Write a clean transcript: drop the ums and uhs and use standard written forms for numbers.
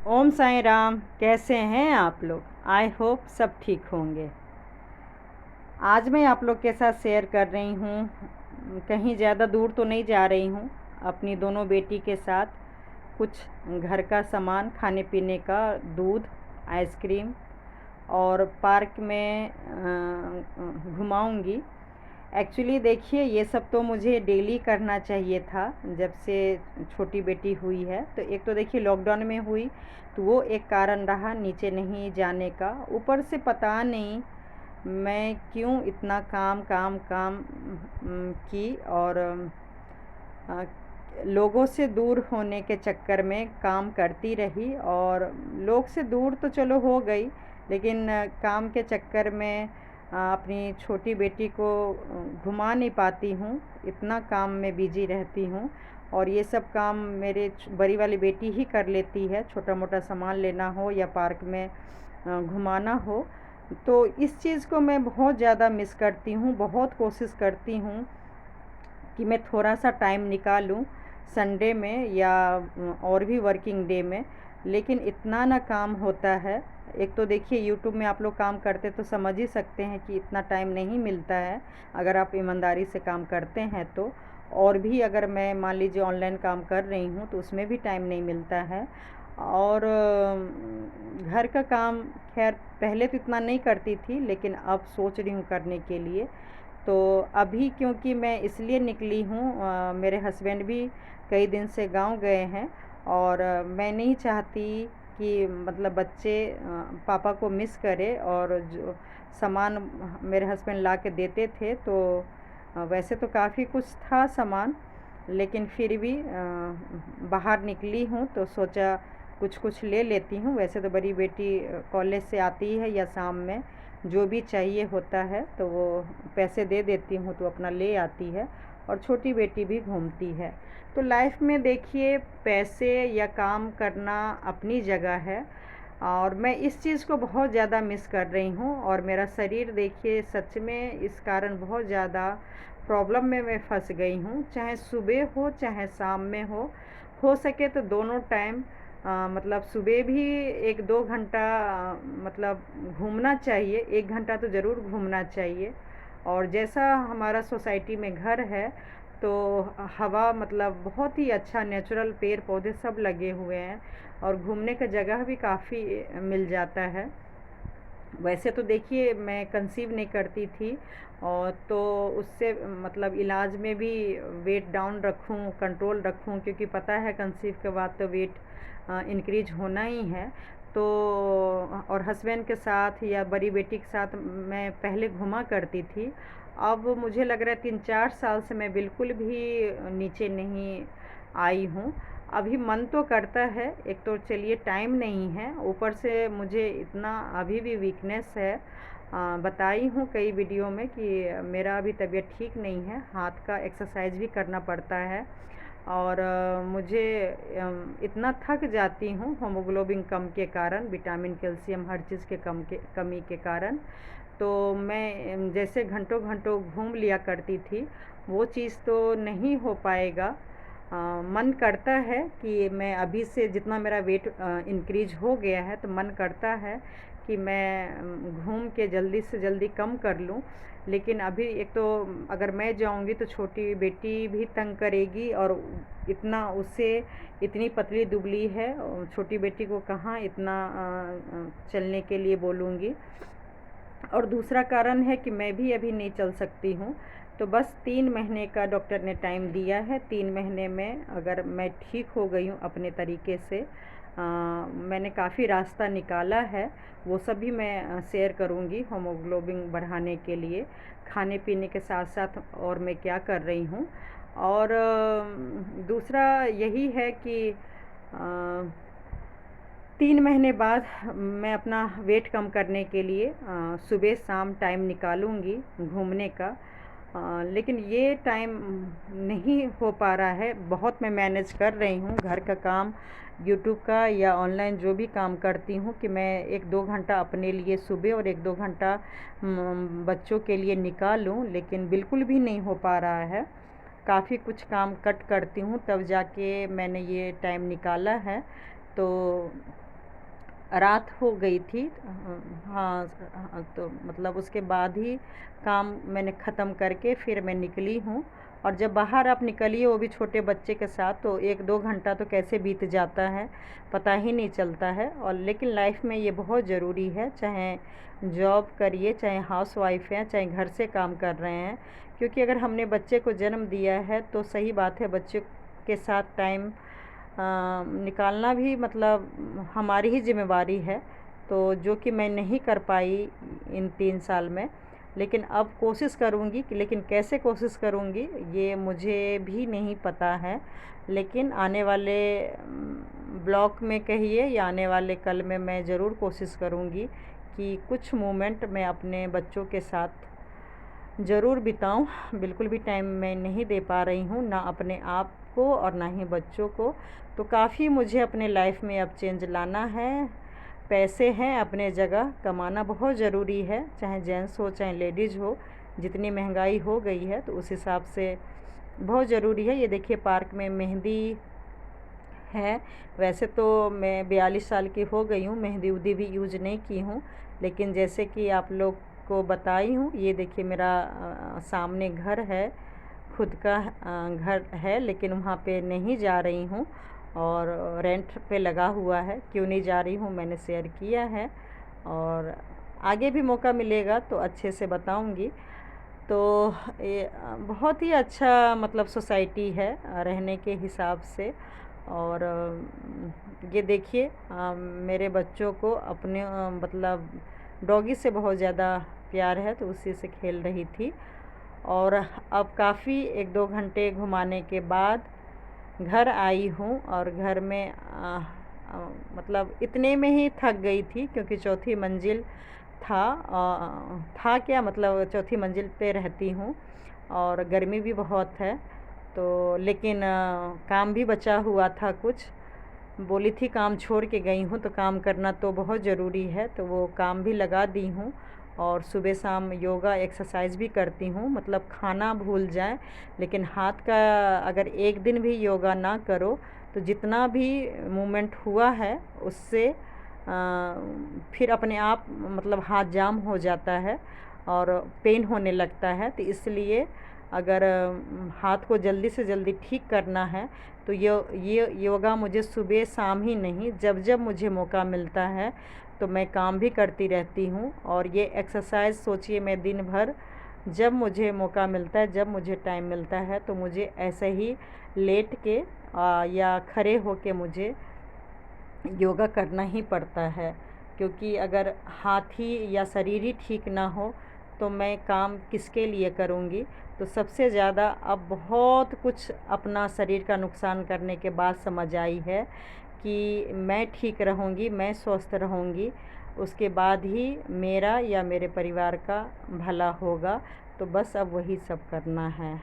ओम साईं राम। कैसे हैं आप लोग? आई होप सब ठीक होंगे। आज मैं आप लोग के साथ शेयर कर रही हूँ, कहीं ज़्यादा दूर तो नहीं जा रही हूँ। अपनी दोनों बेटी के साथ कुछ घर का सामान, खाने पीने का, दूध, आइसक्रीम और पार्क में घुमाऊँगी। एक्चुअली देखिए, ये सब तो मुझे डेली करना चाहिए था जब से छोटी बेटी हुई है। तो एक तो देखिए लॉकडाउन में हुई, तो वो एक कारण रहा नीचे नहीं जाने का। ऊपर से पता नहीं मैं क्यों इतना काम काम काम की, और अ, लोगों से दूर होने के चक्कर में काम करती रही। और लोग से दूर तो चलो हो गई, लेकिन काम के चक्कर में अपनी छोटी बेटी को घुमा नहीं पाती हूँ। इतना काम में बिजी रहती हूँ, और ये सब काम मेरे बड़ी वाली बेटी ही कर लेती है। छोटा मोटा सामान लेना हो या पार्क में घुमाना हो, तो इस चीज़ को मैं बहुत ज़्यादा मिस करती हूँ। बहुत कोशिश करती हूँ कि मैं थोड़ा सा टाइम निकालूं संडे में या और भी वर्किंग डे में, लेकिन इतना ना काम होता है। एक तो देखिए यूट्यूब में आप लोग काम करते तो समझ ही सकते हैं कि इतना टाइम नहीं मिलता है अगर आप ईमानदारी से काम करते हैं तो। और भी अगर मैं मान लीजिए ऑनलाइन काम कर रही हूँ तो उसमें भी टाइम नहीं मिलता है। और घर का काम खैर पहले तो इतना नहीं करती थी, लेकिन अब सोच रही हूँ करने के लिए। तो अभी क्योंकि मैं इसलिए निकली हूँ, मेरे हस्बैंड भी कई दिन से गांव गए हैं, और मैं नहीं चाहती कि मतलब बच्चे पापा को मिस करे। और जो सामान मेरे हस्बैंड ला के देते थे, तो वैसे तो काफ़ी कुछ था सामान, लेकिन फिर भी बाहर निकली हूँ तो सोचा कुछ कुछ ले लेती हूँ। वैसे तो बड़ी बेटी कॉलेज से आती है या शाम में जो भी चाहिए होता है तो वो पैसे दे देती हूँ तो अपना ले आती है, और छोटी बेटी भी घूमती है। तो लाइफ में देखिए पैसे या काम करना अपनी जगह है, और मैं इस चीज़ को बहुत ज़्यादा मिस कर रही हूँ। और मेरा शरीर देखिए सच में इस कारण बहुत ज़्यादा प्रॉब्लम में मैं फंस गई हूँ। चाहे सुबह हो चाहे शाम में हो सके तो दोनों टाइम मतलब सुबह भी 1-2 घंटा मतलब घूमना चाहिए। 1 घंटा तो ज़रूर घूमना चाहिए। और जैसा हमारा सोसाइटी में घर है तो हवा मतलब बहुत ही अच्छा, नेचुरल पेड़ पौधे सब लगे हुए हैं, और घूमने का जगह भी काफ़ी मिल जाता है। वैसे तो देखिए मैं कंसीव नहीं करती थी, और तो उससे मतलब इलाज में भी वेट डाउन रखूं, कंट्रोल रखूं, क्योंकि पता है कंसीव के बाद तो वेट इंक्रीज होना ही है। तो और हस्बैंड के साथ या बड़ी बेटी के साथ मैं पहले घुमा करती थी। अब मुझे लग रहा है 3-4 साल से मैं बिल्कुल भी नीचे नहीं आई हूँ। अभी मन तो करता है, एक तो चलिए टाइम नहीं है, ऊपर से मुझे इतना अभी भी वीकनेस है। बताई हूँ कई वीडियो में कि मेरा अभी तबीयत ठीक नहीं है, हाथ का एक्सरसाइज भी करना पड़ता है। और मुझे इतना थक जाती हूँ होमोग्लोबिन कम के कारण, विटामिन कैल्शियम हर चीज़ के कमी के कारण। तो मैं जैसे घंटों घंटों घूम लिया करती थी, वो चीज़ तो नहीं हो पाएगा। मन करता है कि मैं अभी से, जितना मेरा वेट इंक्रीज हो गया है, तो मन करता है कि मैं घूम के जल्दी से जल्दी कम कर लूँ। लेकिन अभी एक तो अगर मैं जाऊंगी तो छोटी बेटी भी तंग करेगी, और इतना उससे इतनी पतली दुबली है, छोटी बेटी को कहाँ इतना चलने के लिए बोलूँगी। और दूसरा कारण है कि मैं भी अभी नहीं चल सकती हूँ। तो बस 3 महीने का डॉक्टर ने टाइम दिया है। 3 महीने में अगर मैं ठीक हो गई हूँ अपने तरीके से, मैंने काफ़ी रास्ता निकाला है, वो सभी मैं शेयर करूँगी होमोग्लोबिन बढ़ाने के लिए, खाने पीने के साथ साथ और मैं क्या कर रही हूँ। और दूसरा यही है कि 3 महीने बाद मैं अपना वेट कम करने के लिए सुबह शाम टाइम निकालूंगी घूमने का। लेकिन ये टाइम नहीं हो पा रहा है। बहुत मैं मैनेज कर रही हूँ घर का काम, यूट्यूब का या ऑनलाइन जो भी काम करती हूँ, कि मैं 1-2 घंटा अपने लिए सुबह और 1-2 घंटा बच्चों के लिए निकालूं, लेकिन बिल्कुल भी नहीं हो पा रहा है। काफ़ी कुछ काम कट करती हूँ तब जाके मैंने ये टाइम निकाला है। तो रात हो गई थी। हाँ, तो मतलब उसके बाद ही काम मैंने ख़त्म करके फिर मैं निकली हूँ। और जब बाहर आप निकलिए वो भी छोटे बच्चे के साथ, तो 1-2 घंटा तो कैसे बीत जाता है पता ही नहीं चलता है। और लेकिन लाइफ में ये बहुत ज़रूरी है, चाहे जॉब करिए, चाहे हाउसवाइफ हैं, चाहे घर से काम कर रहे हैं, क्योंकि अगर हमने बच्चे को जन्म दिया है तो सही बात है बच्चे के साथ टाइम निकालना भी मतलब हमारी ही ज़िम्मेवारी है। तो जो कि मैं नहीं कर पाई इन 3 साल में, लेकिन अब कोशिश करूँगी कि, लेकिन कैसे कोशिश करूँगी ये मुझे भी नहीं पता है। लेकिन आने वाले ब्लॉग में कहिए या आने वाले कल में मैं ज़रूर कोशिश करूँगी कि कुछ मोमेंट मैं अपने बच्चों के साथ ज़रूर बिताऊं। बिल्कुल भी टाइम मैं नहीं दे पा रही हूँ, ना अपने आप को और ना ही बच्चों को। तो काफ़ी मुझे अपने लाइफ में अब चेंज लाना है। पैसे हैं अपने जगह, कमाना बहुत ज़रूरी है, चाहे जेंट्स हो चाहे लेडीज़ हो। जितनी महंगाई हो गई है तो उस हिसाब से बहुत ज़रूरी है। ये देखिए पार्क में मेहंदी है। वैसे तो मैं 42 साल की हो गई हूँ, मेहंदी उदी भी यूज़ नहीं की हूँ, लेकिन जैसे कि आप लोग को बताई हूँ, ये देखिए मेरा सामने घर है, खुद का घर है, लेकिन वहाँ पे नहीं जा रही हूँ और रेंट पे लगा हुआ है। क्यों नहीं जा रही हूँ मैंने शेयर किया है, और आगे भी मौका मिलेगा तो अच्छे से बताऊँगी। तो ये बहुत ही अच्छा मतलब सोसाइटी है रहने के हिसाब से। और ये देखिए मेरे बच्चों को अपने मतलब डॉगी से बहुत ज़्यादा प्यार है, तो उसी से खेल रही थी। और अब काफ़ी 1-2 घंटे घुमाने के बाद घर आई हूँ, और घर में मतलब इतने में ही थक गई थी, क्योंकि चौथी मंजिल था क्या मतलब चौथी मंजिल पे रहती हूँ और गर्मी भी बहुत है। तो लेकिन काम भी बचा हुआ था कुछ, बोली थी काम छोड़ के गई हूँ तो काम करना तो बहुत ज़रूरी है, तो वो काम भी लगा दी हूँ। और सुबह शाम योगा एक्सरसाइज भी करती हूँ, मतलब खाना भूल जाए लेकिन हाथ का अगर एक दिन भी योगा ना करो तो जितना भी मूवमेंट हुआ है उससे फिर अपने आप मतलब हाथ जाम हो जाता है और पेन होने लगता है। तो इसलिए अगर हाथ को जल्दी से जल्दी ठीक करना है तो ये योगा मुझे सुबह शाम ही नहीं, जब जब मुझे मौका मिलता है तो मैं काम भी करती रहती हूँ। और ये एक्सरसाइज सोचिए मैं दिन भर जब मुझे मौका मिलता है, जब मुझे टाइम मिलता है, तो मुझे ऐसे ही लेट के या खड़े होके मुझे योगा करना ही पड़ता है। क्योंकि अगर हाथ ही या शरीर ही ठीक ना हो तो मैं काम किसके लिए करूँगी। तो सबसे ज़्यादा अब बहुत कुछ अपना शरीर का नुकसान करने के बाद समझ आई है कि मैं ठीक रहूँगी, मैं स्वस्थ रहूँगी, उसके बाद ही मेरा या मेरे परिवार का भला होगा। तो बस अब वही सब करना है।